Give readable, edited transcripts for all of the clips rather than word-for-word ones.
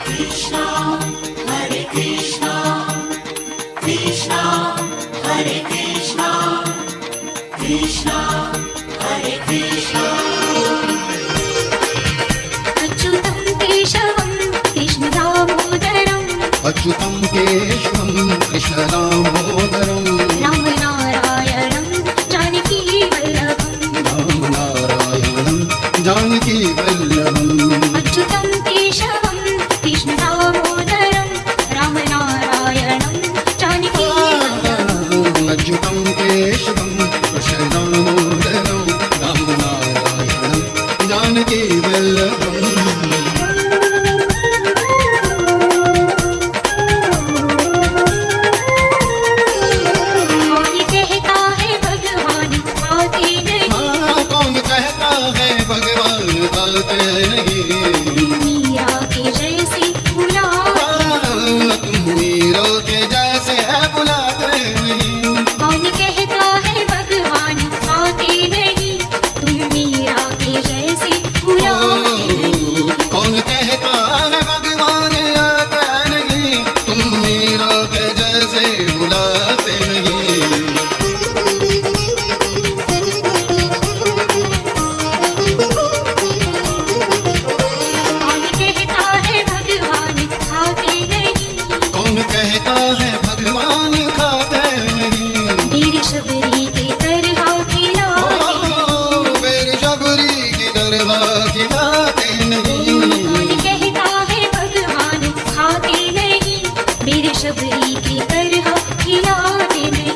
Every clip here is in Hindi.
Krishna Hare Krishna Krishna Hare Krishna Krishna Hare Krishna अच्युतं केशवं कृष्ण दामोदरं अच्युतं केशवं कृष्ण दामोदरं राम नारायणं जानकी वल्लभं राम नारायणं जानकी वल्लभम् अच्युतं केशवं कृष्ण दामोदरं राम नारायणं जानकी वल्लभम् अच्युतं केशवं कृष्ण दामोदरं राम नारायणं जानकी वल्लभम् कौन कहता है भगवान आते नहीं कौन कहता है भगवान आते नहीं मीरा के जैसे बुला तुम मीरा के जैसे है बुलाते नहीं कौन कहता है भगवान आते नहीं तुम मीरा के जैसे बुलाते नहीं कौन कहता है भगवान आता नहीं तुम मीरा के जैसे बुलाते नहीं कौन कहता है भगवान आते नहीं कौन कहता है भगवान खाते नहीं वीर शबरी की तरह खिलाते मेरी शबरी की दरबार खिलाते नहीं कौन कहता है भगवान खाते नहीं वीर शबरी की तरह खिलाते नहीं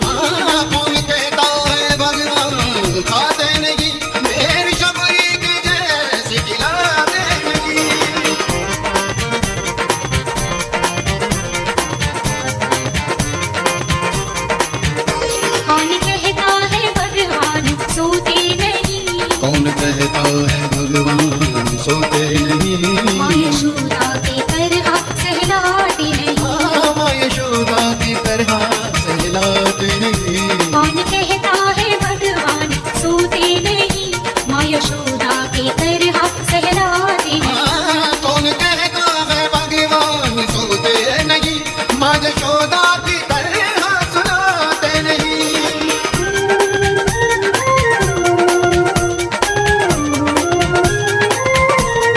कौन कहता है भगवान खाते नहीं मेरी शबरी की जैसे खिलाते नहीं कौन कहता है भगवान सोते नहीं कौन कहता है भगवान सोते नहीं माँ यशोदा की तरह सहलाते नहीं माँ यशोदा की तरह सहलाते नहीं कौन कहता है भगवान सोते नहीं माँ यशोदा की तरह सहलाते नहीं कौन कहता है भगवान सोते नहीं माँ यशोदा की तरह सुनाते नहीं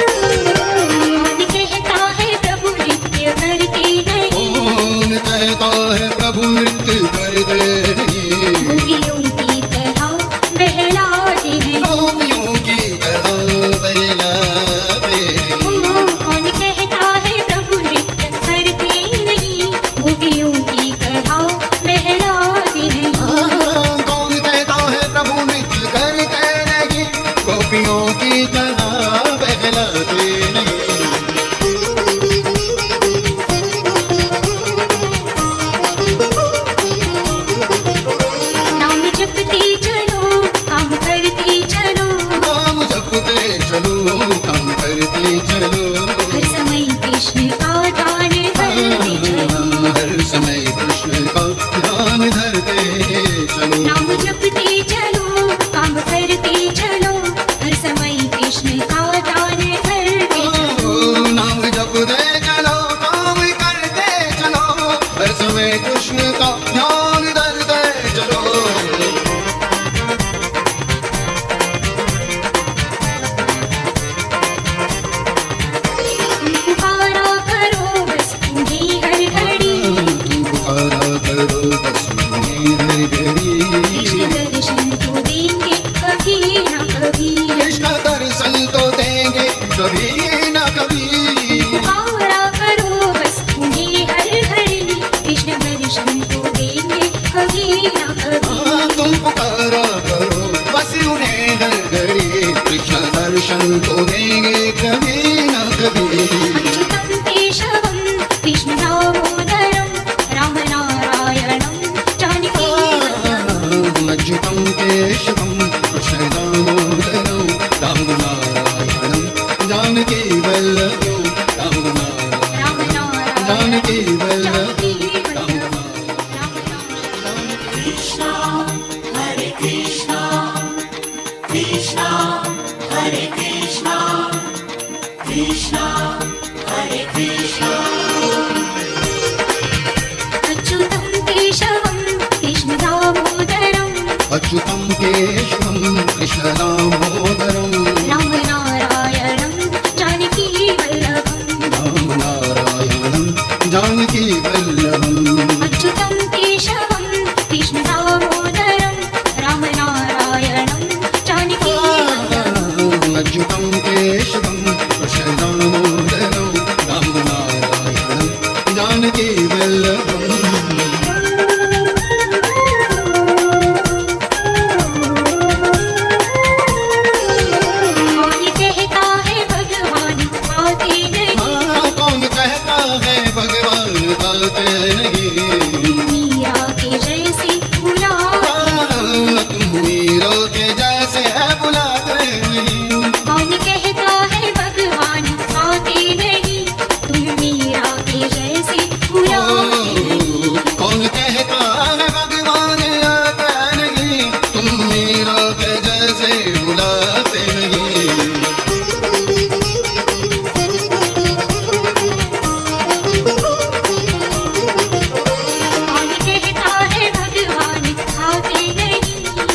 कौन कहता है प्रभु नृत्य करते नहीं कौन कहता है प्रभु नृत्य कर दे गोपियों की तरह बहलाते नहीं गोपियों की तरह बहलाते कौन कहता है प्रभु नृत्य करते नहीं गोपियों की तरह बहलाते नहीं कौन कहता है प्रभु नृत्य करते नहीं गोपियों की तरह बहलाते नहीं नाम जपते चलो काम करते चलो नाम जपते चलो काम करते चलो हर समय कृष्ण का ध्यान करते चलो हर समय कृष्ण का ध्यान धरते चलो नाम जपते चलो काम करते चलो हर समय कृष्ण का ध्यान करते चलो नाम जपते चलो काम करते चलो हर समय कृष्ण का ध्यान धरते चलो पुकारा करो बस तुम्हें हर घड़ी तुम पुकारा करो बस तुम्हें हर घड़ी कृष्ण दर्शन तो देंगे कभी ना कभी कृष्ण दर्शन तो देंगे कभी न कभी पुकारा करो बस तुम्हें हर घड़ी कृष्ण दर्शन तो देंगे कभी ना कभी तुम पुकारा करो बस उन्हें हर घड़ी कृष्ण दर्शन तो देंगे कभी न कभी अच्युतं केशवं कृष्ण दामोदरं राम नारायणं जानकी वल्लभम् अच्युतं केशवं कृष्ण दामोदरं राम नारायणं जानकी वल्लभं राम राम नारायणं नारायणं जानकी वल्लभं जानकी राम वल्लभम् राम नारायणं Krishna Hare Krishna Krishna Hare Krishna Krishna Hare Krishna, अच्युतं केशवं कृष्णदामोदरं अच्युतं केशवं कृष्णदामोदरं रामनारायणं जानकीवल्लभं रामनारायणं जानकीवल्लभम् अच्युतं केशवं कृष्णदामोदरं रामनारायणं जानकीवल्लभम् अच्युतं केशवं कृष्णदामोदरं रामनारायणं जानकीवल्लभम् कौन कहता है भगवान आते नहीं कौन कहता है भगवान आते नहीं मीरा के जैसे बुला तुम मीरों के जैसे है बुलाते नहीं कौन कहता है भगवान आते नहीं तुम मीरा के जैसे बुलाते नहीं कौन कहता है भगवान आते नहीं तुम मीरों के जैसे बुलाते नहीं कौन कहता है भगवान आते नहीं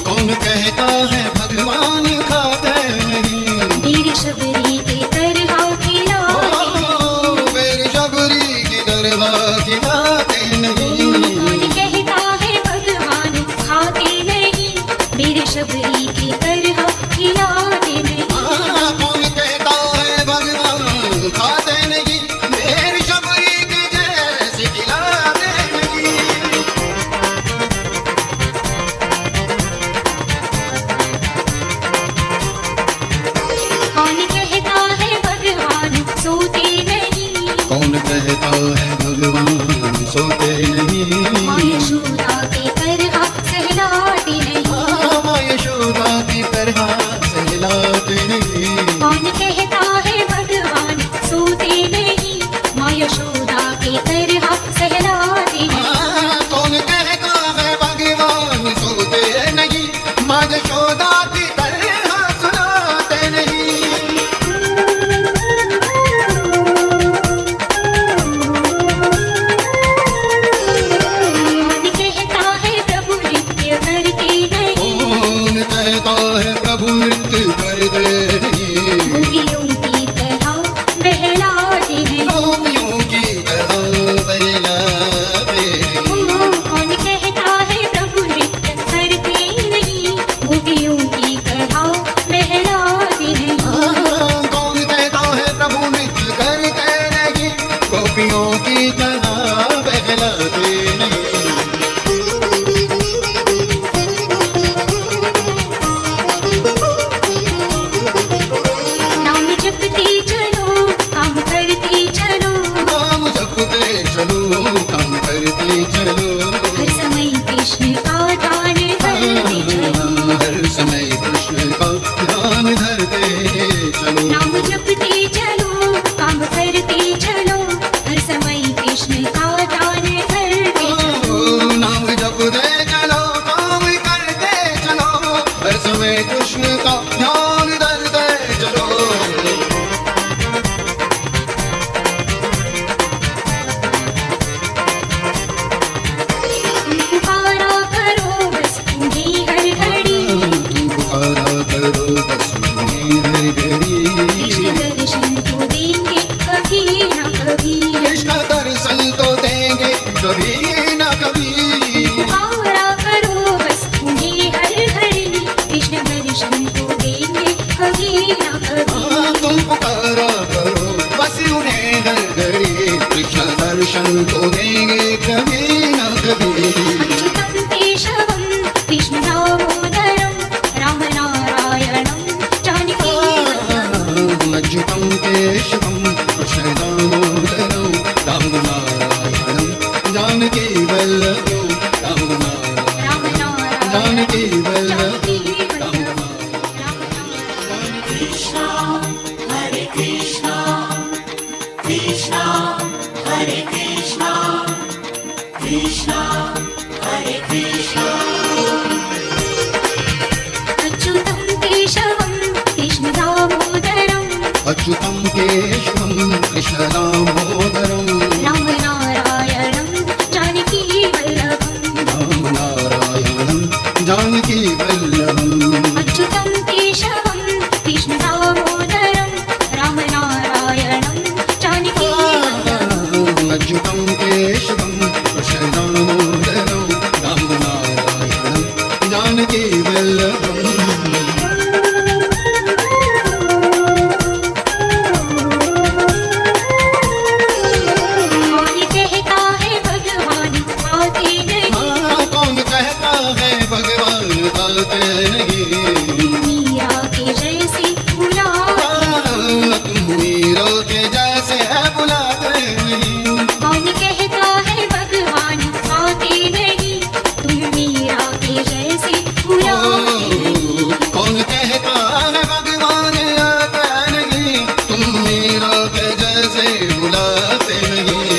कौन कहता है भगवान खाते नहीं मेरी शबरी के तरह खिलाते मेरी शबरी की दरबार खिलाते नहीं कौन कहता है भगवान खाते नहीं मेरी शबरी की तरह खिलाते नहीं कौन कहता है भगवान खाते नहीं मेरी शबरी की जैसी खिलाते नहीं कौन कहता है भगवान सोते नहीं कौन कहता है भगवान सोते नहीं माँ यशोदा के तरह सहलाते नहीं माँ यशोदा की तरह सहलाते नहीं कौन कहता है भगवान सोते नहीं माँ यशोदा के तरह सहलाते नहीं कौन कहता है भगवान सोते नहीं माँ यशोदा की तरह सुनाते नहीं कौन कहता है प्रभु नृत्य करते नहीं कौन कहता है प्रभु नृत्य कर दे गोपियों की तरह बहलाते नहीं गोपियों की तरह बहलाते कौन कहता है प्रभु नृत्य करते नहीं गोपियों की तरह बहलाते नहीं कौन कहता है प्रभु नृत्य करते नहीं गोपियों की तरह बहलाते नहीं नाम जपते चलो काम करते चलो नाम जपते चलो काम करते चलो हर समय कृष्ण का ध्यान करते चलो हर समय कृष्ण का ध्यान धरते चलो नाम जपते चलो काम करते चलो हर समय कृष्ण का ध्यान करते चलो नाम जपते चलो काम करते चलो हर समय कृष्ण का ध्यान धरते चलो पुकारा करो बस तुम्हें हर घड़ी पुकारा करो बस तुम्हें हर घड़ी कृष्ण दर्शन तो देंगे कभी न कभी कृष्ण दर्शन तो देंगे कभी न कभी पुकारा करो बस तुम्हें हर घड़ी कृष्ण दर्शन तो देंगे कभी न कभी तुम पुकारा करो बस उन्हें हर घड़ी कृष्ण दर्शन तो देंगे कभी न कभी अच्युतं केशवं कृष्णदामोदरं रामनारायणं जानकीवल्लभम् अच्युतं केशवं कृष्णदामोदरं रामनारायणं जानकीवल्लभं रामनारायणं जानकीवल्लभं Krishna, Hare Krishna, Krishna, Hare Krishna, Krishna, Hare Krishna. अच्युतं केशवं कृष्णदामोदरं अच्युतं केशवं कृष्ण दामोदरम राम नारायणं जानकी वल्लभम् राम नारायणं जानकी वल्लभम् अच्युतं केशवं कृष्ण दामोदरं राम नारायणं जानकी वल्लभम् अच्युतं केशवं कृष्ण दामोदरं राम नारायणं जानकी वल्लभम् कौन कहता है भगवान आते नहीं कौन कहता है भगवान आते नहीं मीरा के जैसे बुला तुम मीरा के जैसे बुलाते नहीं कौन कहता है भगवान आते नहीं तुम मीरा के जैसे बुलाते नहीं कौन कहता है भगवान आता नहीं तुम मीरा के जैसे बुलाते नहीं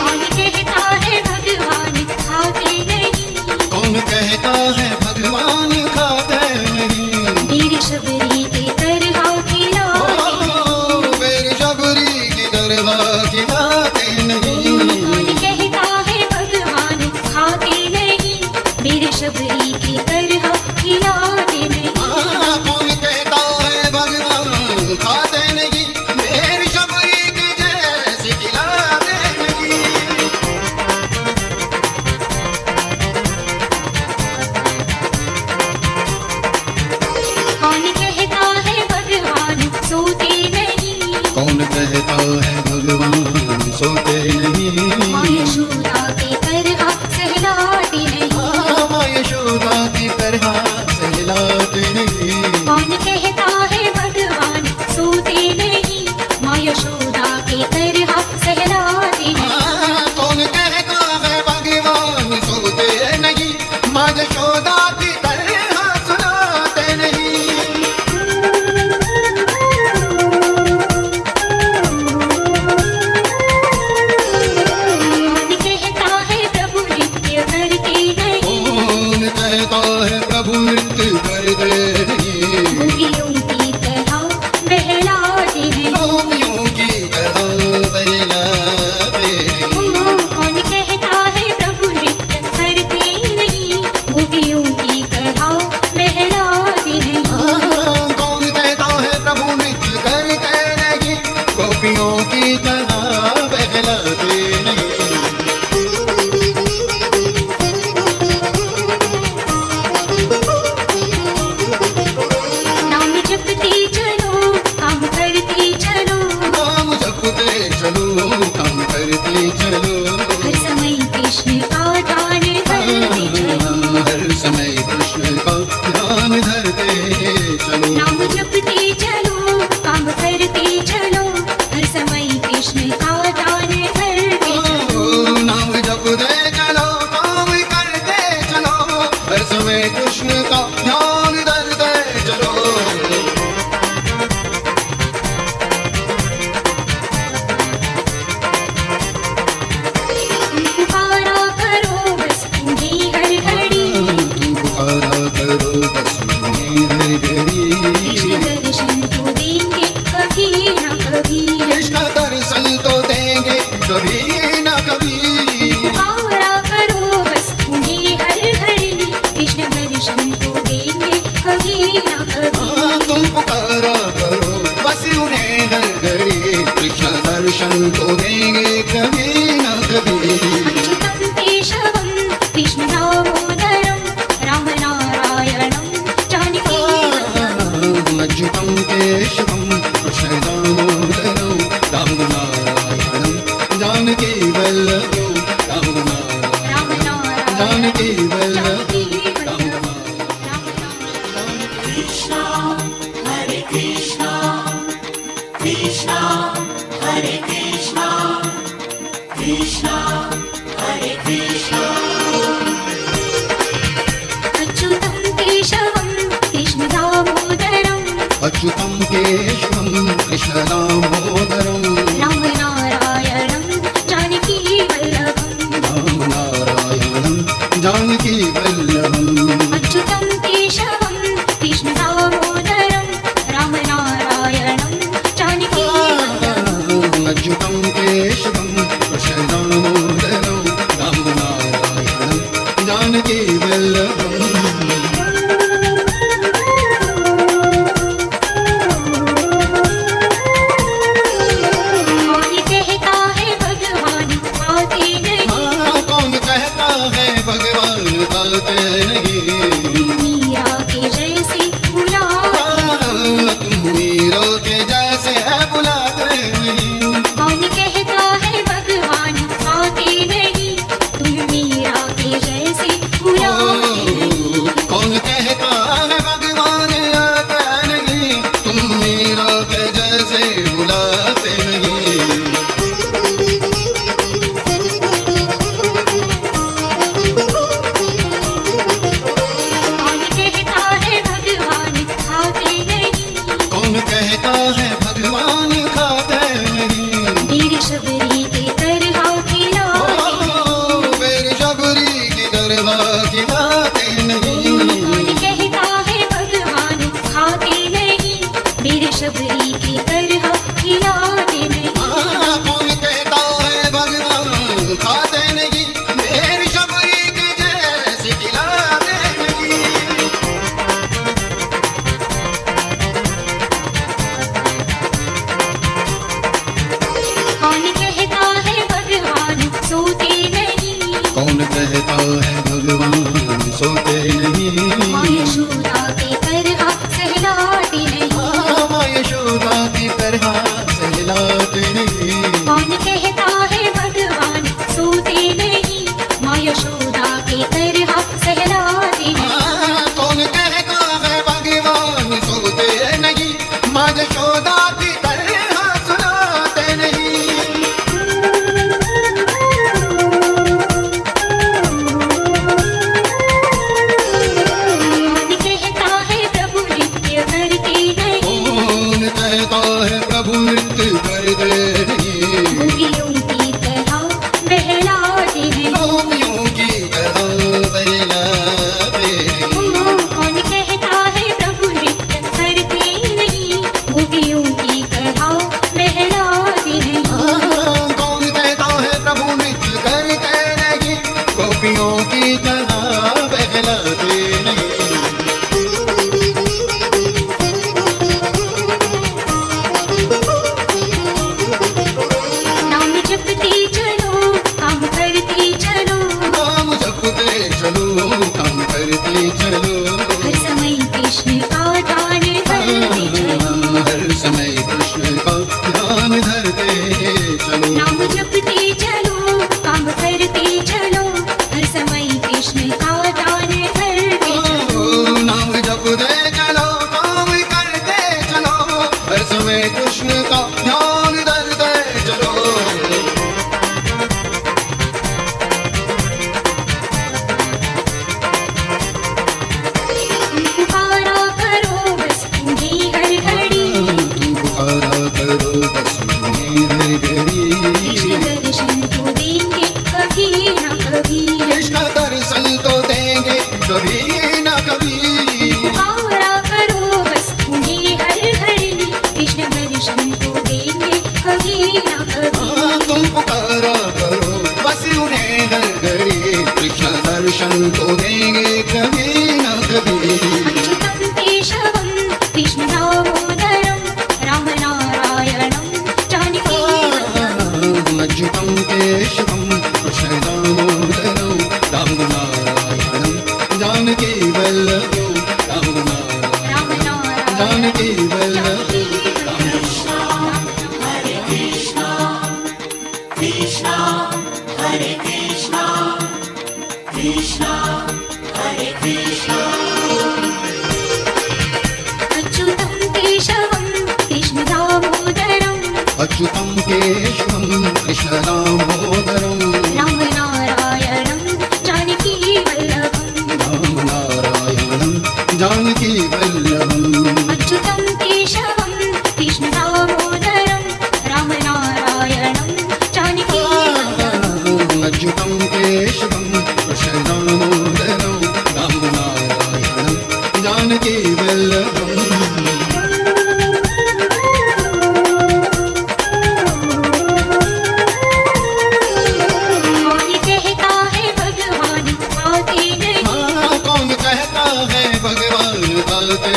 कौन कहता है भगवान आते नहीं कौन कहता है भगवान खाते नहीं मेरी शबरी की तरह खिलाते मेरी शबरी की दरबार खिलाते नहीं कौन कहता है भगवान खाते नहीं मेरी शबरी की तरह खिलाते नहीं कौन कहता है भगवान खाते नहीं मेरी शबरी की जैसी खिलाते नहीं कौन कहता है भगवान सोते नहीं कौन कहता है भगवान सोते नहीं माँ यशोदा की तरह सहलाते नहीं माँ यशोदा की तरह सहलाते नहीं कौन कहता है भगवान सोते नहीं माँ यशोदा की तरह सहलाते नहीं कौन कहता है भगवान सोते नहीं माँ यशोदा की तरह सुनाते नहीं कौन कहता है प्रभु नृत्य करते नहीं कौन कहता है प्रभु नृत्य कर दे गोपियों की तरह बहलाते नहीं गोपियों की तरह बहलाते कौन कहता है प्रभु नृत्य करते नहीं गोपियों की तरह बहलाते नहीं कौन कहता है प्रभु नृत्य करते नहीं गोपियों की तरह बहलाते नहीं नाम जपते चलो काम करते चलो नाम जपते चलो काम करते चलो हर समय कृष्ण का ध्यान करते चलो हर समय कृष्ण का ध्यान धरते चलो नाम जपते चलो काम करते चलो हर समय कृष्ण का ध्यान करते चलो नाम जपते चलो काम करते चलो हर समय कृष्ण का ध्यान धरते चलो पुकारा करो बस तुम्हें हर घड़ी तुम पुकारा करो बस तुम्हें हर घड़ी कृष्ण दर्शन तो देंगे कभी न कभी कृष्ण दर्शन तो देंगे कभी न कभी पुकारा करो बस तुम्हें हर घड़ी कृष्ण दर्शन तो देंगे कभी न कभी तुम पुकारा करो बस उन्हें हर घड़ी कृष्ण दर्शन तो देंगे कभी न कभी अच्युतं केशवं कृष्ण दामोदरं राम नारायणं जानकी वल्लभम् अच्युतं केशवं कृष्ण दामोदरं राम नारायणं जानकी वल्लभं राम राम नारायणं नारायणं जानकी वल्लभं जानकी राम वल्लभम् राम नारायणं Krishna, Hare Krishna, Krishna, Hare Krishna, Krishna, Hare Krishna. अच्युतं केशवं कृष्ण दामोदरं अच्युतं केशवं कृष्ण दामोदरं राम नारायणं जानकी वल्लभम् राम नारायणं जानकी वल्लभम् अच्युतं मीरा के जैसे बुलाते तुम मीरा के जैसे बुलाते नहीं। कौन कहता है भगवान आते नहीं, तुम मीरा के जैसे बुलाते नहीं। कौन कहता है भगवान आता नहीं, तुम मीरा के जैसे बुलाते नहीं। कौन कहता है भगवान आते नहीं, कौन कहता है भगवान खाते नहीं। मेरी शबरी की तरह खिलाते मेरी शबरी की दरगाह खिलाते नहीं। कौन कहता है भगवान खाते नहीं, मेरी शबरी की तरह खिलाते नहीं। कौन कहता है भगवान खाते नहीं, मेरी शबरी के जैसे खिलाते नहीं। कौन कहता है भगवान सोते नहीं, कौन कहता है भगवान सोते नहीं। माँ यशोदा की तरह सहलाते नहीं। माँ यशोदा की तरह सहलाते नहीं। कौन कहता है भगवान सोते नहीं, माँ यशोदा की तरह सहलाते नहीं। कौन कहता है भगवान सोते नहीं, माँ यशोदा की तरह सुनाते नहीं। कौन कहता है प्रभु नृत्य करते नहीं, कौन कहता है प्रभु नृत्य कर दे नहीं। गोपियों की तरह बहलाते नहीं। गोपियों की तरह बहलाते नहीं। कौन कहता है प्रभु नृत्य करते नहीं, गोपियों की तरह बहलाते नहीं। कौन कहता है प्रभु नृत्य करते नहीं, गोपियों की तरह बहलाते नहीं। नाम जपते चलो काम करते चलो, नाम जपते चलो काम करते चलो। हर समय कृष्ण का ध्यान करते चलो। हर समय कृष्ण का ध्यान धरते चलो। नाम जपते चलो काम करते चलो, हर समय कृष्ण का ध्यान करते चलो। नाम जपते चलो काम करते चलो, हर समय कृष्ण का ध्यान धरते चलो। पुकारा करो बस तुम्हें हर घड़ी, तुम पुकारा करो बस तुम्हें हर घड़ी। कृष्ण दर्शन तो देंगे कभी न कभी। कृष्ण दर्शन तो देंगे कभी न कभी। पुकारा करो बस तुम्हें हर घड़ी, कृष्ण दर्शन तो देंगे कभी न कभी। तुम पुकारा करो बस उन्हें हर घड़ी, कृष्ण दर्शन तो देंगे कभी न कभी। अच्युतं केशवं कृष्ण दामोदरं राम नारायणं जानकी अच्युतं केशवं कृष्ण दामोदरं राम नारायणं जानकी वल्लभं राम नारायणं Janaki वल्लभं Hare Krishna, Krishna Hare Krishna, Krishna Hare Krishna. अच्युतं केशवं कृष्ण दामोदरं अच्युतं केशवं कृष्ण दामोदरं राम नारायणं जानकी वल्लभं। राम नारायणं जानकी वल्लभम्। अच्युतं केशवं कृष्ण दामोदरं राम नारायणं जानकी वल्लभं। अच्युतं केशवं कृष्ण दामोदरं राम नारायणं जानकी वल्लभम्। कौन कहता है भगवान आते नहीं, कौन कहता है भगवान आते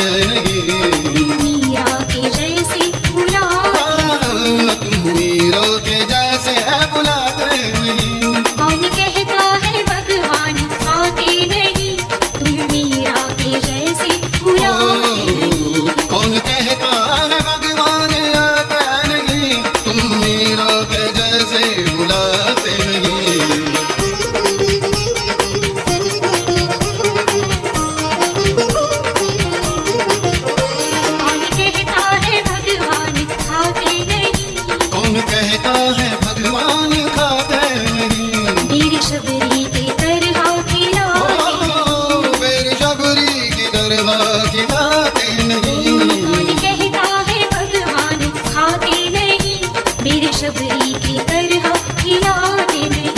तरवा खिलाते नहीं। कौन कहता है भगवान खाते नहीं, मेरे शबरी की तरह खिलाते नहीं।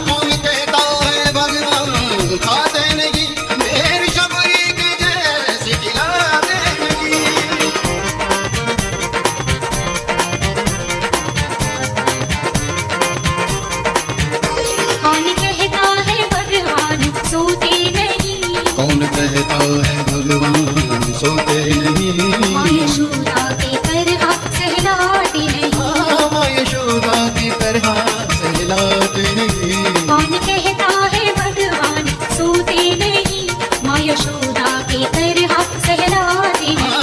कौन कहता है भगवान खाते नहीं, मेरी शबरी की जैसे खिलाते नहीं। कौन कहता है भगवान सोते नहीं, कौन कहता है भगवान सोते नहीं। माँ यशोदा की तरह सहलाते नहीं। माँ यशोदा की तरह सहलाते नहीं। कौन कहता है भगवान सोते नहीं, माँ यशोदा की तरह सहलाते नहीं।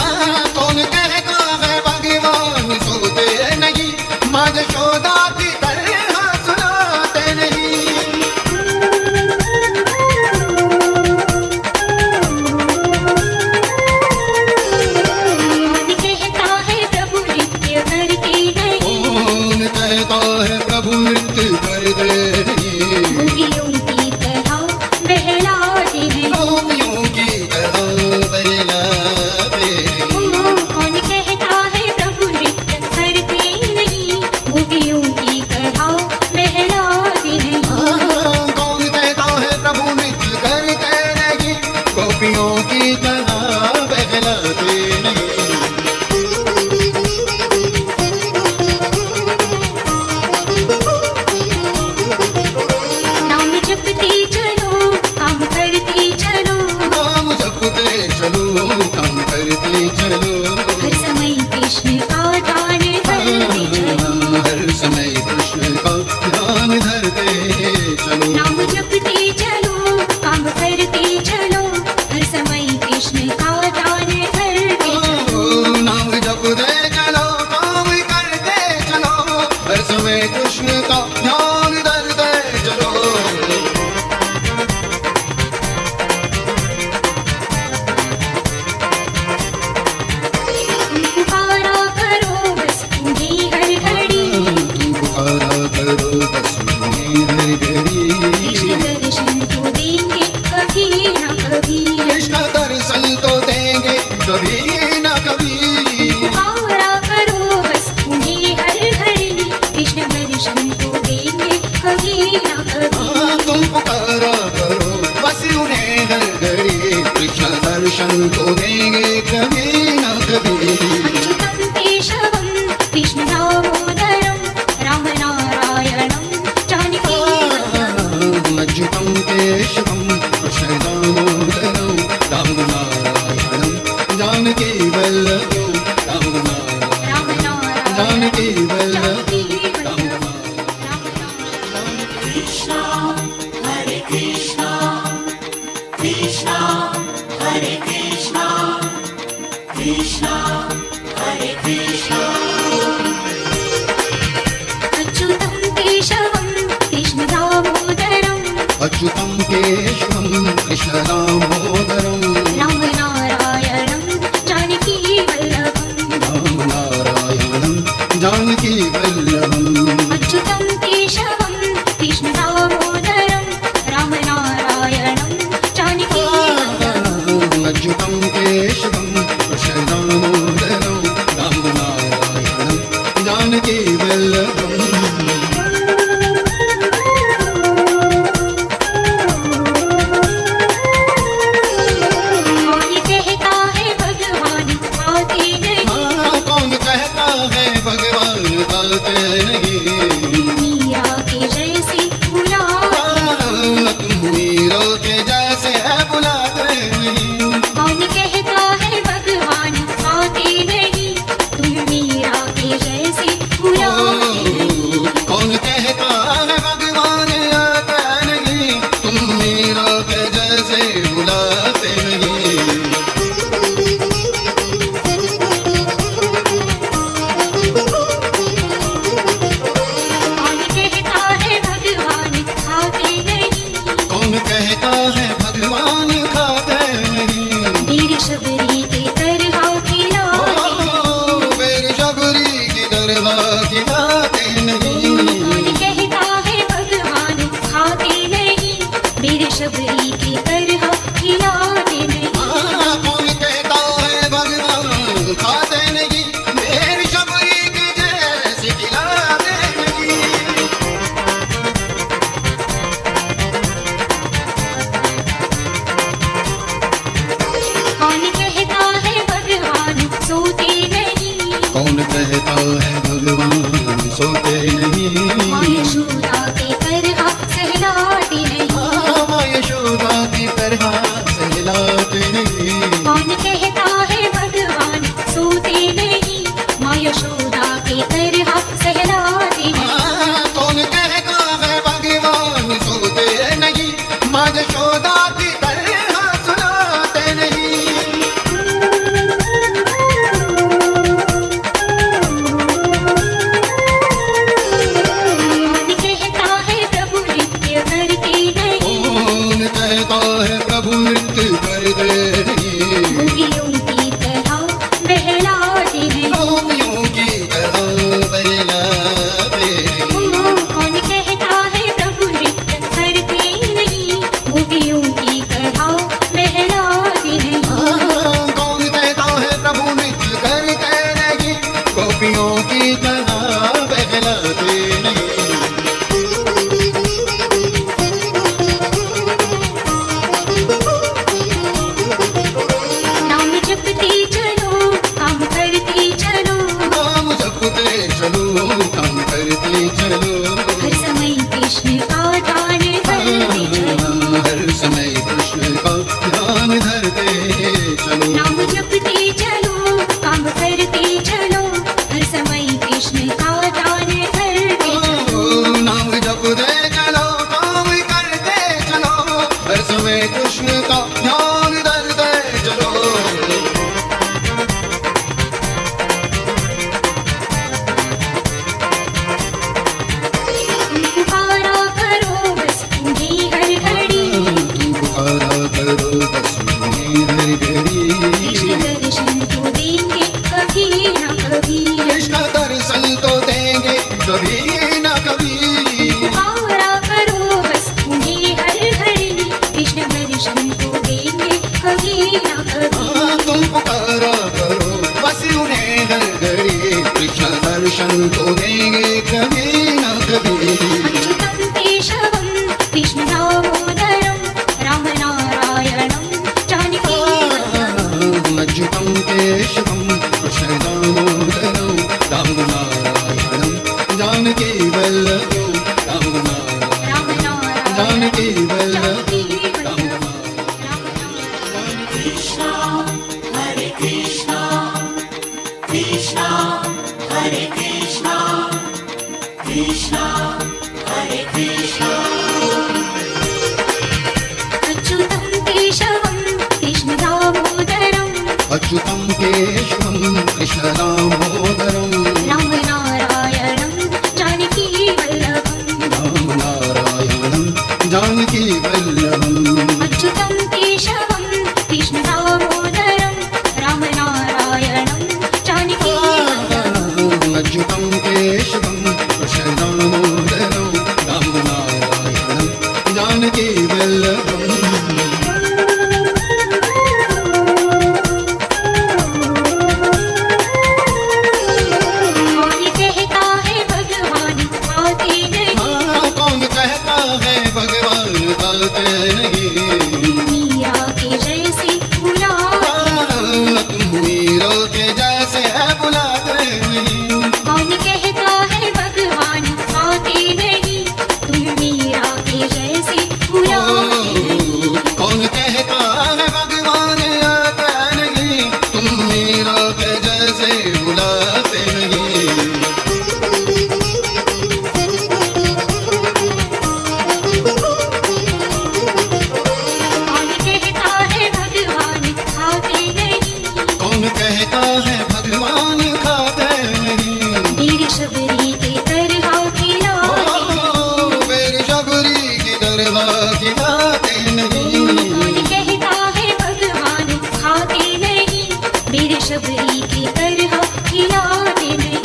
कौन कहता है भगवान सोते नहीं, माँ यशोदा की तरह सुनाते नहीं। कौन कहता है प्रभु नृत्य करते नहीं, कौन कहता है प्रभु नृत्य करते नहीं। गोपियों की तरह बहलाते हैं। गोपियों की तरह बहलाते हैं। कौन कहता है प्रभु नृत्य करते नहीं, गोपियों की तरह बहलाते हैं। कौन कहता है प्रभु नृत्य करते नहीं, गोपियों की तरह बहलाते नहीं। नाम जपते चलो काम करते चलो, नाम जपते चलो काम करते चलो। हर समय कृष्ण का ध्यान करते चलो। हर समय कृष्ण का ध्यान धरते चलो। नाम जपते चलो काम करते चलो, हर समय कृष्ण का ध्यान करते चलो। नाम जपते चलो काम करते चलो, हर समय कृष्ण का ध्यान धरते चलो। पुकारा करो बस तुम्हें हर घड़ी, तू पुकारा करो बस तुम्हें हर घड़ी। कृष्ण दर्शन तो देंगे कभी न कभी। कृष्ण दर्शन तो देंगे कभी न कभी। पुकारा करो बस तुम्हें हर घड़ी, कृष्ण दर्शन तो देंगे कभी न कभी। तुम पुकारा करो बस उन्हें हर घड़ी, कृष्ण दर्शन तो देंगे कभी न कभी। अच्युतं केशवं कृष्ण दामोदरं राम नारायणं जानकी वल्लभं। अच्युतं केशवं कृष्ण दामोदरं राम नारायणं जानकी वल्लभं। राम राम नारायणं Narayan Janaki वल्लभं। Janaki Ram वल्लभं। Ram Narayan Krishna, Hare Krishna, Krishna, Hare Krishna, Krishna, Hare Krishna. अच्युतं केशवं कृष्ण दामोदरं अच्युतं केशवं कृष्ण दामोदरं राम नारायणं जानकी वल्लभं। राम नारायणं जानकी वल्लभम्। अच्युतं केशवं कृष्ण दामोदरं राम नारायणं जानकी वल्लभं। अच्युतं केशवं कृष्ण दामोदरं राम नारायणं जानकी वल्लभम्। कौन कहता है भगवान आते नहीं, कौन कहता है भगवान आते नहीं। मीरा के जैसे बुलाते। तुम मीरा के जैसे है बुलाते नहीं। कौन कहता है भगवान आते नहीं, तुम मीरा के जैसे बुलाते नहीं। कौन कहता है भगवान आता नहीं, तुम मीरा के जैसे बुलाते नहीं। कौन कहता है भगवान आते नहीं, कौन कहता है भगवान खाते नहीं। वीर शबरी की तरह खिलाते मेरी शबरी की दरबार खिलाते नहीं। कौन कहता है भगवान खाते नहीं, वीर शबरी की तरह खिलाते नहीं। कहता है भगवान सोते नहीं, माँ यशोदा की तरह सहलाते नहीं। माँ यशोदा की तरह सहलाते नहीं। कौन कहता है भगवान सोते नहीं, माँ यशोदा की तरह सहलाते नहीं। कौन कहता है भगवान सोते नहीं, माँ यशोदा की तरह सुनाते नहीं। कौन कहता है प्रभु नृत्य करते नहीं, कौन कहता है प्रभु नृत्य करते नहीं। गोपियों की तरह बहलाते हैं। गोपियों की तरह बहलाते नहीं। कौन कहता है प्रभु नृत्य करते नहीं, गोपियों की तरह बहलाते हैं। कौन कहता है प्रभु नृत्य करते नहीं, गोपियों की तरह बहलाते नहीं। नाम जपते चलो काम करते चलो, नाम जपते चलो काम करते चलो। हर समय कृष्ण का ध्यान करते चलो। हर समय कृष्ण का ध्यान धरते चलो। नाम जपते चलो काम करते चलो, हर समय कृष्ण का ध्यान करते चलो। नाम जपते चलो काम करते चलो, हर समय कृष्ण का ध्यान धरते चलो। पुकारा करो बस तुम्हें हर घड़ी, तू पुकारा करो बस तुम्हें हर घड़ी। कृष्ण दर्शन तो देंगे कभी न कभी। कृष्ण दर्शन तो देंगे कभी न कभी। पुकारा करो बस तुम्हें हर घड़ी, कृष्ण दर्शन तो देंगे कभी न कभी। तुम पुकारा करो बस उन्हें हर घड़ी, कृष्ण दर्शन तो देंगे कभी न कभी। अच्युतं केशवं कृष्ण दामोदरं राम नारायणं जानकी वल्लभं। अच्युतं केशवं कृष्ण दामोदरं राम नारायणं जानकी वल्लभं। राम राम नारायणं Narayan Janaki वल्लभं। Janaki Ram वल्लभं। Ram Narayan. Krishna, Hare Krishna, Krishna, Hare Krishna, Krishna, Hare Krishna. अच्युतं केशवं कृष्ण दामोदरं अच्युतं केशवं कृष्ण दामोदरं राम नारायणं जानकी वल्लभं। राम नारायणं जानकी वल्लभम्। अच्युतं केशवं कृष्ण दामोदरं राम नारायणं जानकी वल्लभं। अच्युतं केशवं कृष्ण दामोदरं राम नारायणं जानकी वल्लभम्। कौन कहता है भगवान आते नहीं, कौन कहता है भगवान आते नहीं। मीरा के जैसे बुला। तुम मीरा के जैसे है बुलाते नहीं। कौन कहता है भगवान आते नहीं, तुम मीरा के जैसे बुलाते नहीं। कौन कहता है भगवान आता नहीं, तुम मीरा के जैसे बुलाते नहीं। कौन कहता है भगवान आते नहीं, कौन कहता है भगवान खाते नहीं। वीर शबरी की तरह खिलाते नहीं। मेरी शबरी की दरबार खिलाते नहीं। कौन कहता है भगवान खाते नहीं, वीर शबरी की तरह खिलाते नहीं।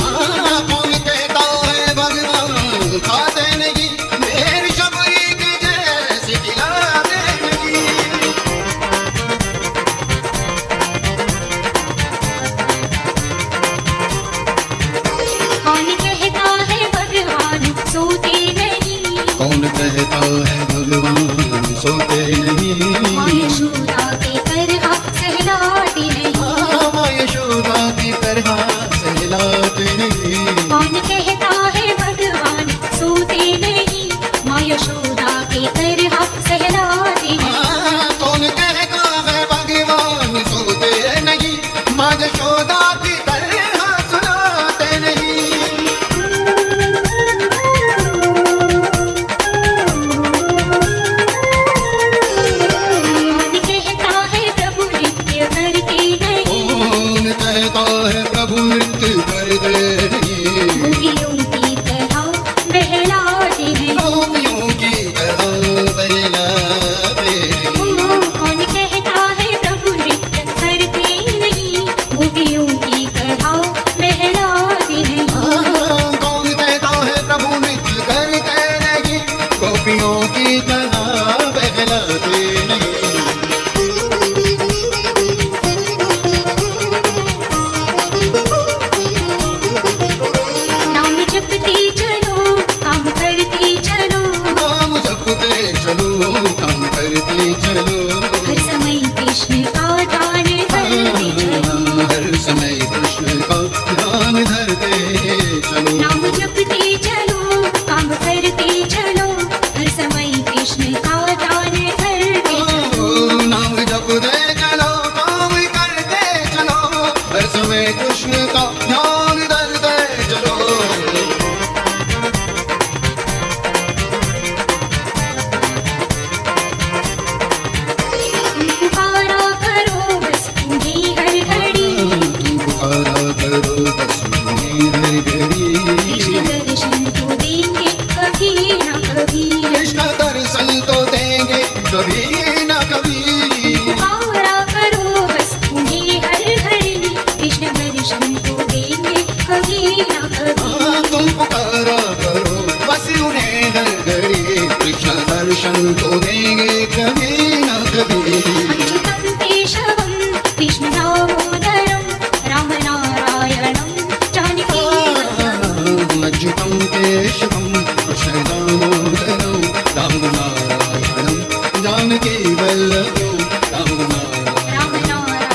कौन कहता है भगवान खाते नहीं, मेरी शबरी की जैसे खिलाते नहीं। कौन कहता है भगवान सोते नहीं, कौन कहता है भगवान सोते नहीं। माँ यशोदा की तरह सहलाते नहीं। माँ यशोदा की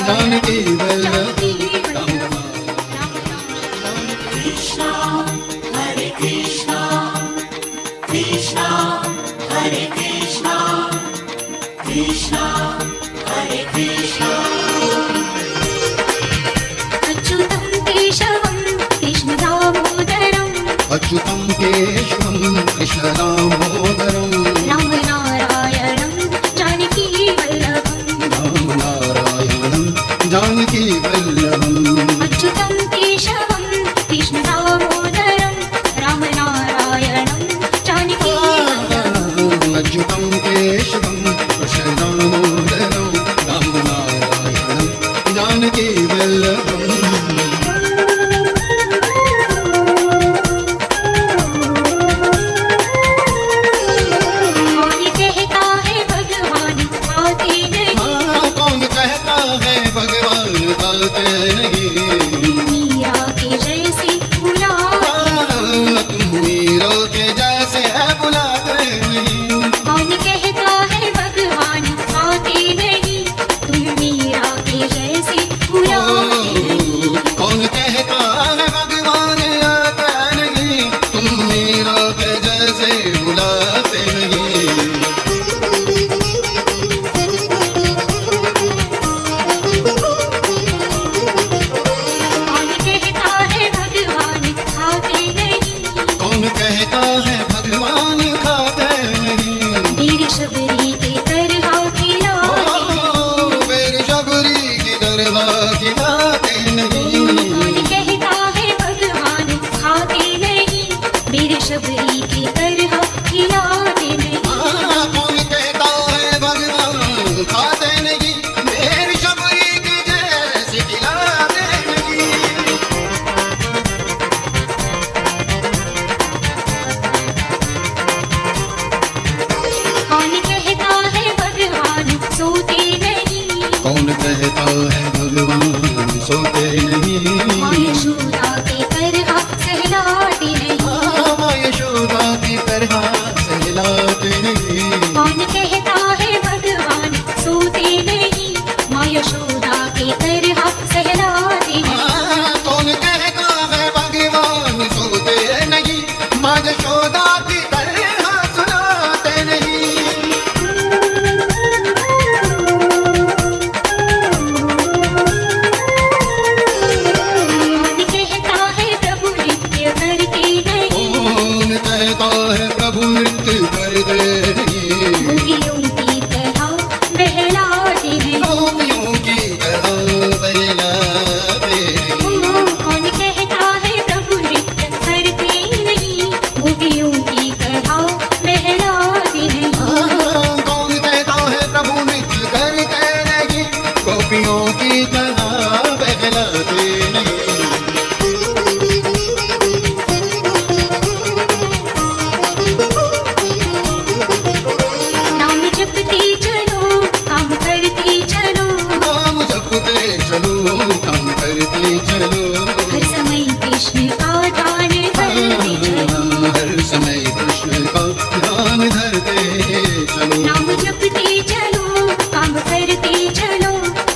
Janaki Vallabh Krishna, Hare Krishna, Krishna, Hare Krishna, Krishna, Hare Krishna. अच्युतं केशवं कृष्णदामोदरं अच्युतं केशवं कृष्णदामोदरं रामनारायणं जानकीवल्लभं रामनारायणं जानकीवल्लभम् अच्युतं केशवं कृष्णदामोदरं रामनारायणं जानकीवल्लभम् अच्युतं केशवं कृष्णदामोदरं रामनारायणं जानकीवल्लभम् कौन कहता है भगवान आते नहीं कौन कहता है भगवान आते नहीं मीरा के जैसे बुला तुम मीरों के जैसे है बुलाते नहीं कौन कहता है भगवान आते नहीं तुम मीरा के जैसे बुलाते नहीं कौन कहता है भगवान आते नहीं तुम मीरों के जैसे बुलाते नहीं कौन कहता है भगवान आते नहीं कौन कहता है भगवान खाते नहीं वीर शबरी के तरह खिलाते मेरी शबरी की दरबार खिलाते नहीं कौन कहता है भगवान खाते नहीं वीर शबरी की तरह खिलाते नहीं कौन कहता है भगवान खाते नहीं मेरी शबरी की जैसे खिलाते नहीं कौन कहता है भगवान सोते नहीं कौन कहता है भगवान सोते नहीं माँ यशोदा के तरह सहलाते नहीं माँ यशोदा की तरह सहलाते नहीं कौन कहता है भगवान सोते नहीं माँ यशोदा के तरह सहलाते नहीं कौन कहता है भगवान सोते नहीं माँ यशोदा की तरह सुनाते नहीं कौन कहता है प्रभु नृत्य करते नहीं कौन कहता है प्रभु नृत्य करते नहीं गोपियों की तरह बहलाते नहीं गोपियों की तरह बहलाते कौन कहता है प्रभु नृत्य करते नहीं गोपियों की तरह बहलाते नहीं कौन कहता है प्रभु नृत्य करते नहीं गोपियों की तरह बहलाते नहीं नाम जपते चलो काम करते चलो नाम जपते चलो काम करते चलो हर समय कृष्ण का ध्यान करते चलो हर समय कृष्ण का ध्यान धरते चलो नाम जपते चलो काम करते चलो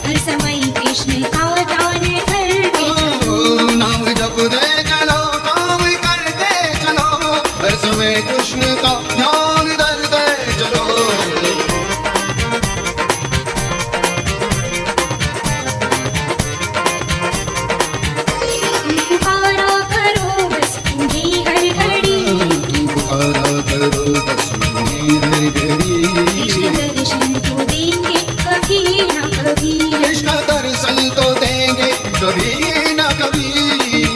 हर समय कृष्ण का ध्यान करते चलो नाम जपते चलो काम करते चलो हर समय कृष्ण का ध्यान धरते चलो पुकारा करो बस तुम्हें हर घड़ी तू पुकारा करो बस तुम्हें हर घड़ी कृष्ण दर्शन तो देंगे कभी न कभी कृष्ण दर्शन तो देंगे कभी न कभी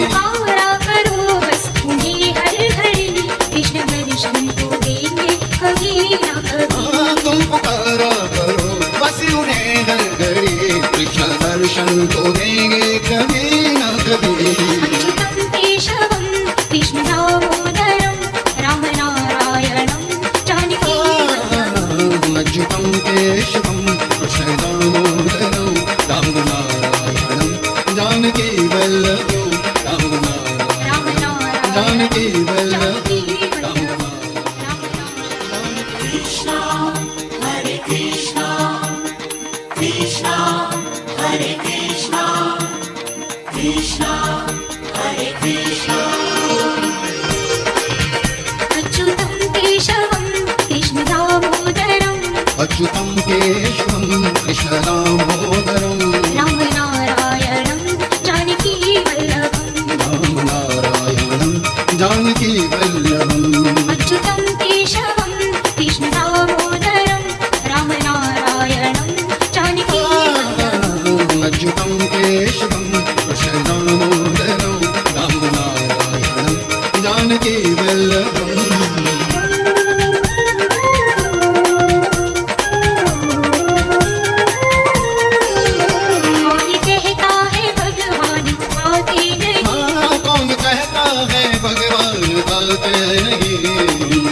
पुकारा करो बस तुम्हें हर घड़ी कृष्ण दर्शन तो देंगे कभी न कभी तुम पुकारा करो बस उन्हें हर घड़ी कृष्ण दर्शन तो देंगे कभी न कभी अच्युतं केशवं कृष्णदामोदरं रामनारायणं जानकीवल्लभम् अच्युतं केशवं कृष्णदामोदरं रामनारायणं जानकीवल्लभं रामनारायणं जानकीवल्लभं Krishna, Hare Krishna, Krishna, Hare Hare Krishna, Krishna Hare Krishna. अच्युतं केशवं कृष्णदामोदरं अच्युतं केशवं कृष्णदामोदरं रामनारायणं जानकीवल्लभं रामनारायणं जानकीवल्लभम् अच्युतं केशवं कृष्णदामोदरं रामनारायणं जानकीवल्लभम् अच्युतं केशवं कृष्णदामोदरं रामनारायणं जानकीवल्लभम् कौन कहता है भगवान आते नहीं कौन कहता है भगवान आते नहीं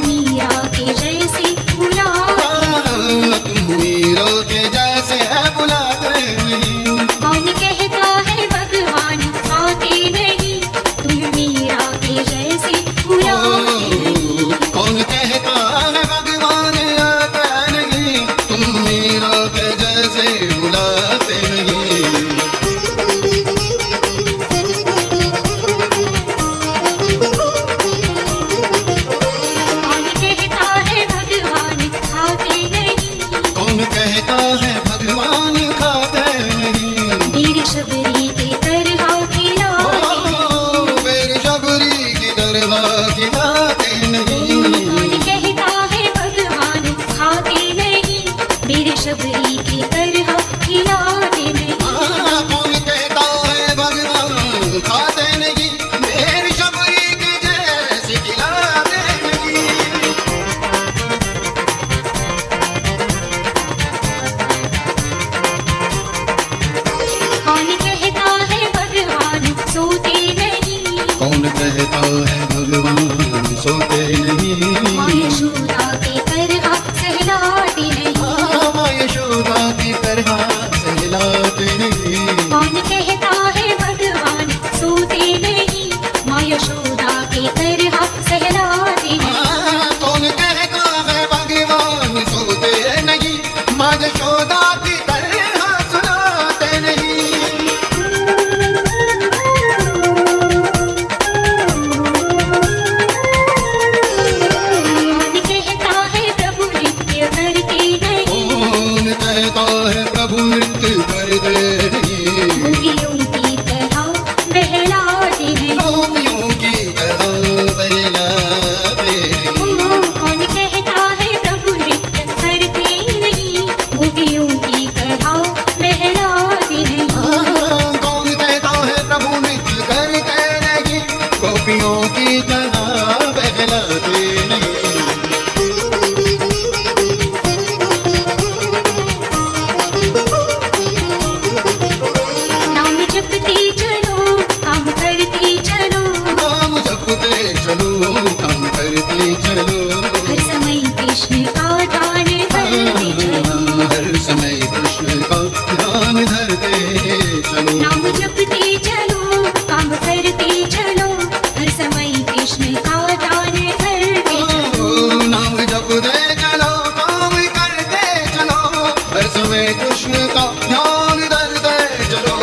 मीरा के जैसे बुला तुम मीरों के जैसे है बुलाते नहीं कौन कहता है भगवान आते नहीं तुम मीरा के जैसे बुलाते नहीं कौन कहता है भगवान आते नहीं तुम मीरों के जैसे बुलाते नहीं कौन कहता है भगवान आते नहीं कौन कहता है भगवान खाते नहीं वीर शबरी की तरह खिलाते मेरी शबरी की दरबार खिलाते नहीं कौन कहता है भगवान खाते नहीं वीर शबरी की तरह खिलाते नहीं कौन कहता है भगवान खाते नहीं मेरी शबरी की जैसी खिलाते नहीं कौन कहता है भगवान सोते नहीं कौन कहता है भगवान सोते नहीं माँ यशोदा की तरह सहलाते नहीं माँ यशोदा की तरह सहलाते नहीं कौन कहता है भगवान सोते नहीं माँ यशोदा की तरह सहलाते नहीं कौन कहता है भगवान सोते नहीं माँ यशोदा की तरह सुनाते नहीं कौन कहता है प्रभु नृत्य करते नहीं कौन कहता है प्रभु नृत्य करते नहीं गोपियों की तरह बहलाते नहीं गोपियों की तरह बहलाते नहीं कौन कहता है प्रभु नृत्य करते नहीं गोपियों की तरह बहलाते नहीं कौन कहता है प्रभु नृत्य करते नहीं गोपियों की तरह बहलाते नहीं नाम जपते चलो काम करते चलो नाम जपते चलो काम करते चलो हर समय कृष्ण का ध्यान करते चलो हर समय कृष्ण का ध्यान धरते चलो नाम जपते चलो काम करते चलो हर समय कृष्ण का ध्यान करते चलो नाम जपते चलो काम करते चलो हर समय कृष्ण का ध्यान धरते चलो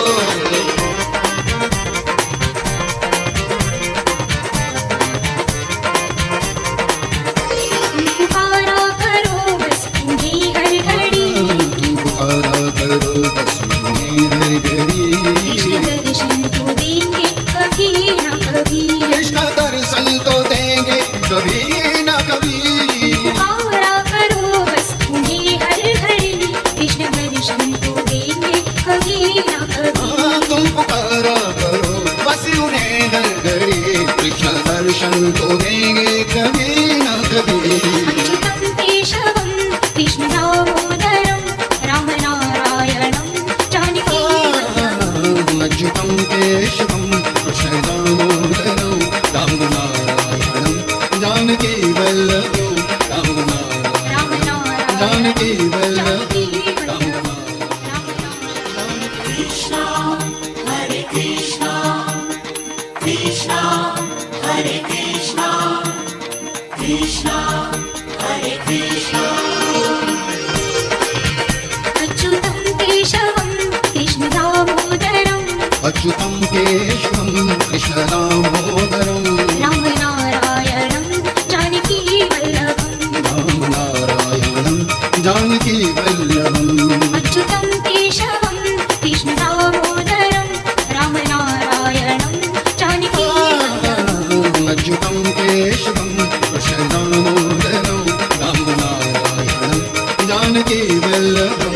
पुकारा करो बस उन्हें हर घड़ी पुकारा करो बस उन्हें हर घड़ी कृष्ण दर्शन तो देंगे कभी न कभी कृष्ण दर्शन तो देंगे कभी न कभी पुकारा करो बस उन्हें हर घड़ी कृष्ण दर्शन तो देंगे कभी न कभी तुम पुकारा करो बस उन्हें हर घड़ी कृष्ण दर्शन तो देंगे कभी न कभी अच्युतं केशवं कृष्णदामोदरं रामनारायणं जानकीवल्लभम् अच्युतं केशवं कृष्णदामोदरं रामनारायणं जानकीवल्लभं रामनारायणं जानकीवल्लभं Krishna, Hare Krishna, Krishna Hare Krishna, Krishna Hare Krishna. अच्युतं केशवं कृष्णदामोदरं अच्युतं केशवं कृष्णदामोदरं रामनारायणं जानकीवल्लभम् रामनारायणं जानकीवल्लभम् अच्युतं केशवं कृष्णदामोदरं रामनारायणं जानकीवल्लभम् अच्युतं केशवं कृष्णदामोदरं रामनारायणं जानकीवल्लभम्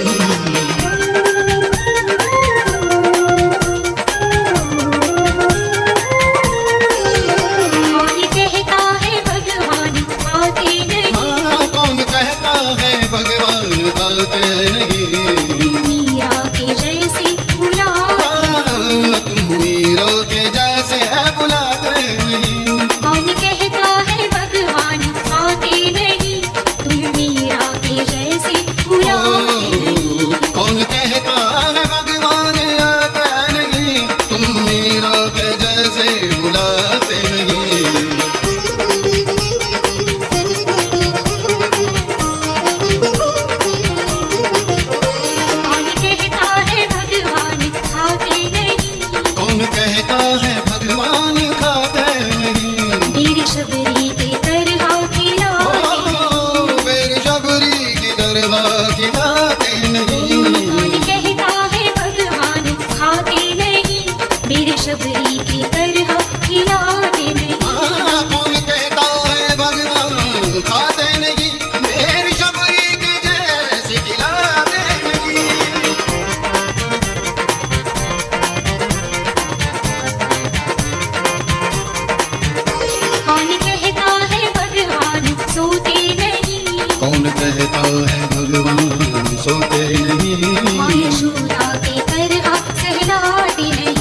कौन कहता है भगवान सोते नहीं माँ यशोदा की तरह सहलाते नहीं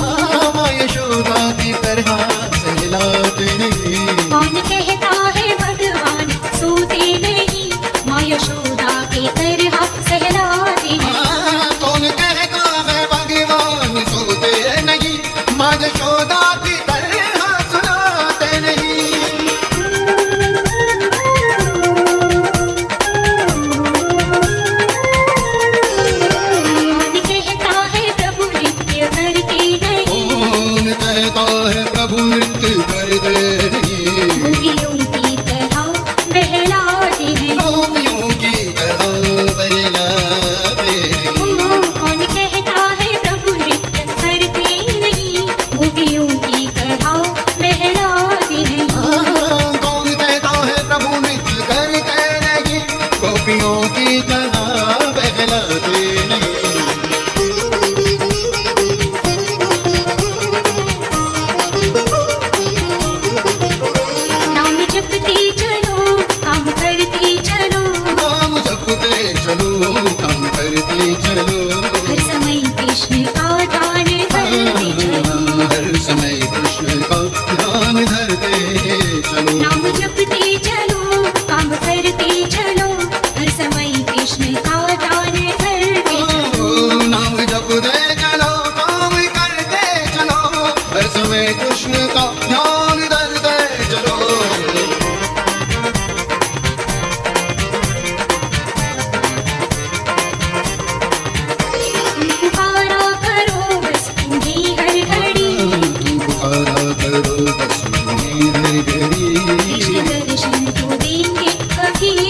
माँ यशोदा की तरह सहलाते नहीं कौन कहता है भगवान सोते नहीं माँ यशोदा की तरह सहलाते नहीं कौन कहता है भगवान सोते नहीं माँ यशोदा की तरह सुनाते नहीं प्रभु नृत्य करते नहीं गोपियों की तरह बहलाते हैं गोपियों की तरह बहलाते हैं कौन कहता है प्रभु नृत्य करते नहीं गोपियों की तरह बहलाते हैं कौन कहता है प्रभु नृत्य करते नहीं गोपियों की तरह बहलाते नहीं काम करते चलो हर समय कृष्ण का ध्यान धरते चलो हर समय कृष्ण का ध्यान धरते चलो नाम जपते चलो काम करते चलो हर समय कृष्ण का ध्यान धरते चलो नाम जपते चलो काम करते चलो हर समय कृष्ण का ध्यान धरते चलो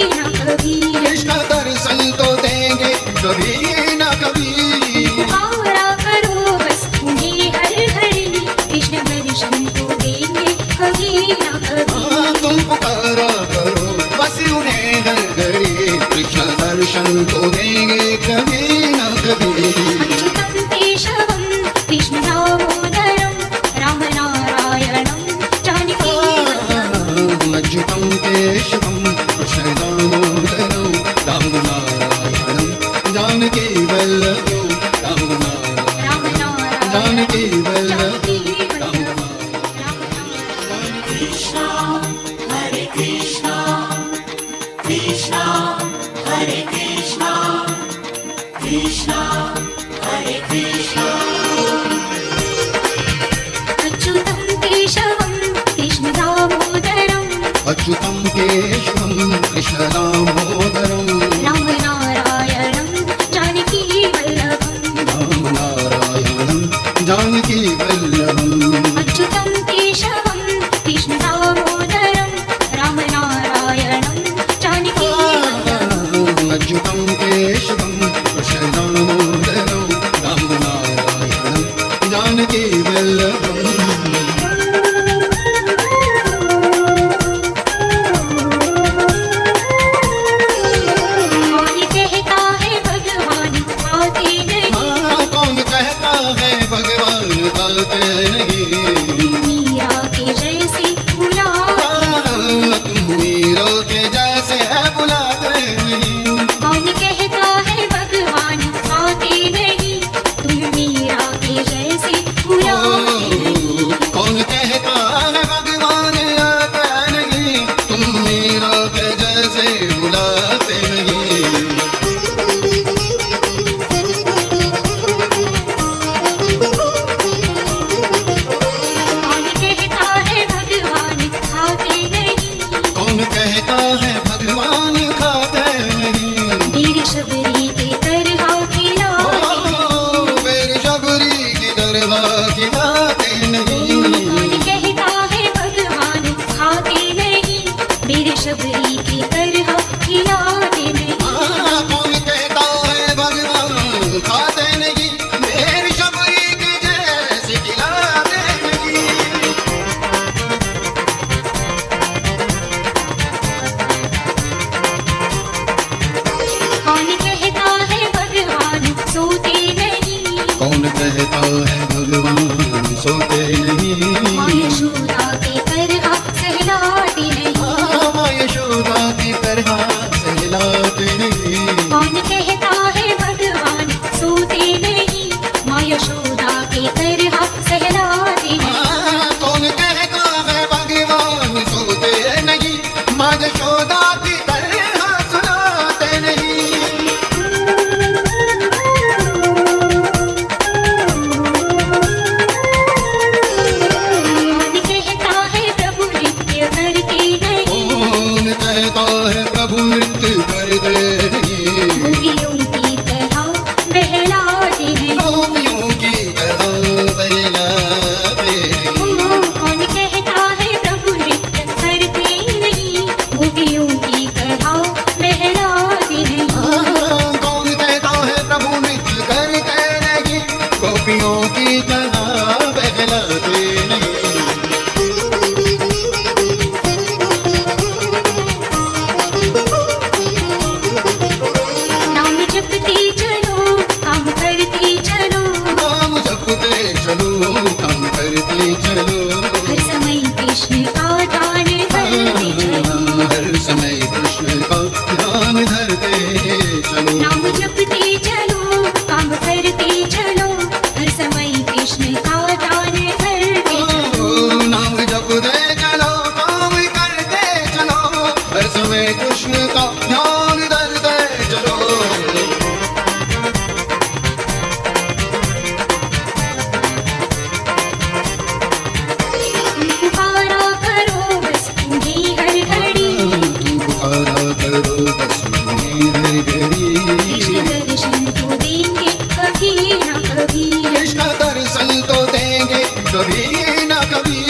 कृष्ण दर्शन तो देंगे कभी न कभी पुकारा करो बस उन्हें हर घड़ी कृष्ण दर्शन तो देंगे कभी न कभी तुम पुकारा करो बस उन्हें हर घड़ी कृष्ण दर्शन तो देंगे कभी न कभी अच्युतं केशवं कृष्ण दामोदरं रामनारायणं जानकीवल्लभम् अच्युतं केशवं कृष्णदामोदरं रामनारायणं जानकीवल्लभं रामनारायणं जानकीवल्लभं Krishna, Hare Krishna, Krishna, Hare Krishna, Krishna, Hare Krishna. अच्युतं केशवं कृष्ण दामोदरं अच्युतं केशवं कृष्णदामोदरं रामनारायणं जानकीवल्लभम् रामनारायणं जानकी वल्लभम् अच्युतं केशवं कृष्णदामोदरं रामनारायणं जानकी वल्लभम् अच्युतं केशवं कृष्णदामोदरं रामनारायणं जानकी वल्लभम् कौन कहता है भगवान आते नहीं मीरा के जैसे बुलाते मीरों के जैसे है बुलाते नहीं कौन कहता है भगवान आते नहीं तुम मीरा के जैसे बुलाते नहीं कौन कहता है भगवान आते नहीं तुम मीरों के जैसे बुलाते नहीं कौन कहता है भगवान आते नहीं कौन कहता है भगवान खाते नहीं वीर शबरी के तरह खिलाते मेरे शबरी की दरबार खिलाते नहीं कौन कहता है भगवान खाते नहीं वीर शबरी की तरह खिलाते नहीं कौन कहता है भगवान खाते नहीं मेरी शबरी की जैसे खिलाते नहीं कौन कहता है भगवान सोते नहीं कौन कहता है भगवान सोते नहीं माँ यशोदा के तरह सहलाते नहीं माँ यशोदा की तरह सहलाते नहीं कौन कहता है भगवान सोते नहीं माँ यशोदा के तरह सहलाते नहीं कौन कहता है भगवान सोते नहीं माँ यशोदा की तरह सुनाते नहीं कौन कहता है प्रभु नृत्य करते नहीं कौन कहता है प्रभु नृत्य करते नहीं गोपियों की तरह बहलाते हैं गोपियों की तरह बहलाते नहीं कौन कहता है प्रभु नृत्य करते नहीं गोपियों की तरह बहलाते हैं कौन कहता है प्रभु नृत्य करते नहीं गोपियों की तरह बहलाते नहीं नाम जपते चलो काम करते चलो नाम जपते चलो काम करते चलो हर समय कृष्ण का ध्यान करते चलो हर समय कृष्ण का ध्यान धरते चलो नाम जपते चलो काम करते चलो हर समय कृष्ण का ध्यान करते चलो नाम जपते चलो काम करते चलो हर समय कृष्ण का ध्यान धरते चलो पुकारा करो बस तुम्हें हर घड़ी तू पुकारा करो बस तुम्हें हर घड़ी कृष्ण दर्शन तो देंगे कभी न कभी कृष्ण दर्शन तो देंगे कभी न कभी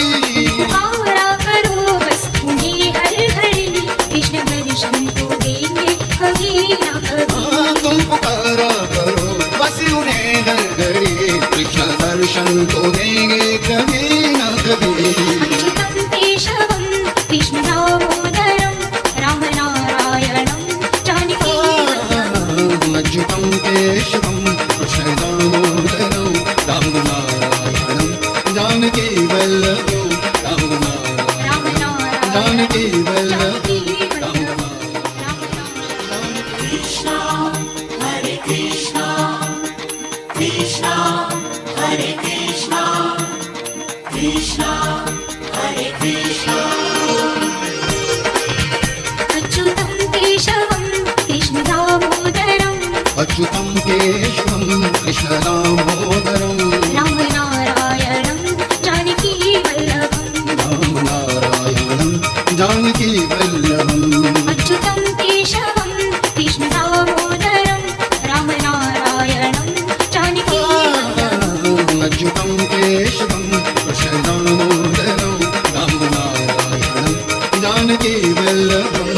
पुकारा करो बस तुम्हें हर घड़ी कृष्ण दर्शन तो देंगे कभी न कभी तुम पुकारा करो बस उन्हें हर घड़ी कृष्ण दर्शन तो देंगे कभी न कभी अच्युतं केशवं कृष्णदामोदरं रामनारायणं जानकी वल्लभम् अच्युतं केशवं कृष्णदामोदरं रामनारायणं Janaki वल्लभं रामनारायणं Janaki वल्लभं Krishna, Hare Krishna, Krishna, Hare Krishna, Krishna, Hare Krishna. अच्युतं केशवं कृष्णदामोदरं अच्युतं केशवं कृष्णदामोदरं रामनारायणं जानकी वल्लभम् रामनारायणं जानकी वल्लभम् अच्युतं केशवं कृष्णदामोदरं रामनारायणं जानकी वल्लभम् अच्युतं केशवं कृष्ण दामोदरं रामनारायणं जानकी वल्लभम्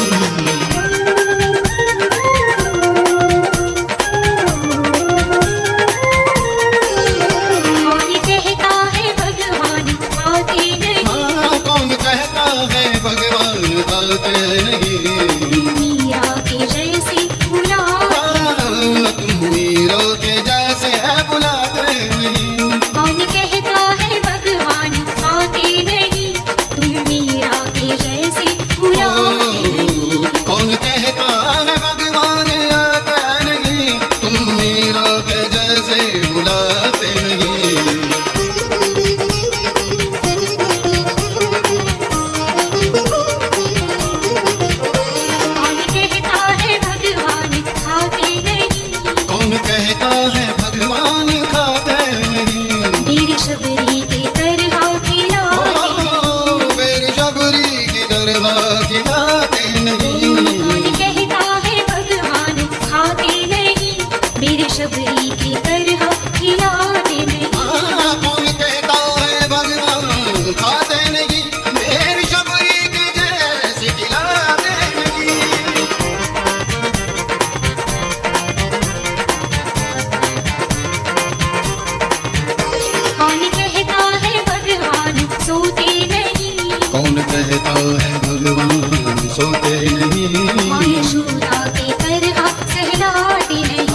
कौन कहता है भगवान सोते नहीं? माँ यशोदा की तरह सहलाते नहीं।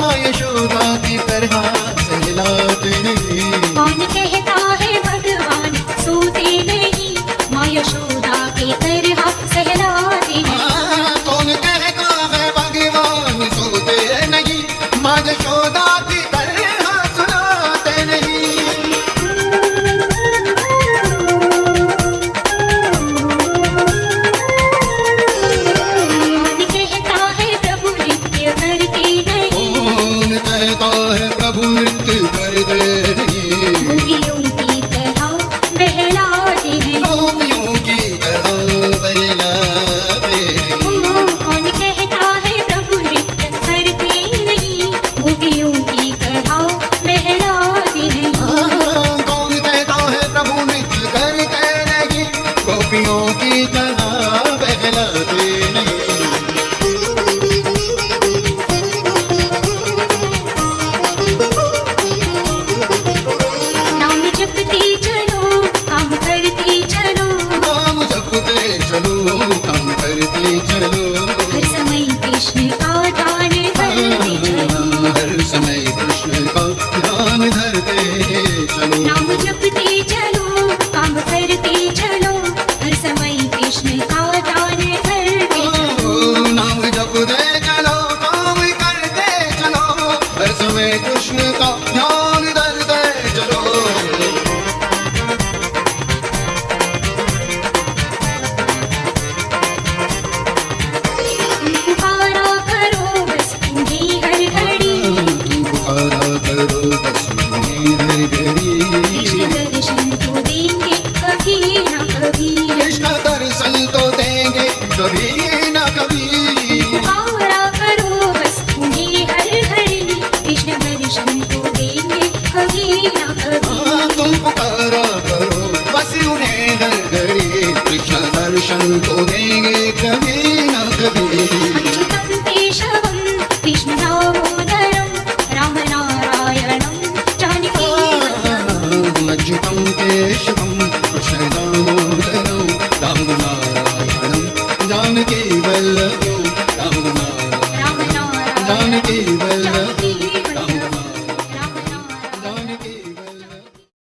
माँ यशोदा की तरह सहलाते नहीं। कौन कहता है भगवान सोते नहीं? माँ यशोदा की तरह सहलाते नहीं। कौन कहता है भगवान सोते नहीं? माँ यशोदा की तरह सुनाते नहीं। प्रभु नृत्य करते नहीं। गोपियों की तरह बहलाते हैं। गोपियों की तरह बहलाते हैं। कौन कहता है प्रभु नृत्य करते नहीं? गोपियों की तरह बहलाते हैं। कौन कहता है प्रभु नृत्य करते नहीं? गोपियों की तरह बहलाते नहीं। हर समय कृष्ण का ध्यान धरते चलो। हर समय कृष्ण का ध्यान धरते चलो।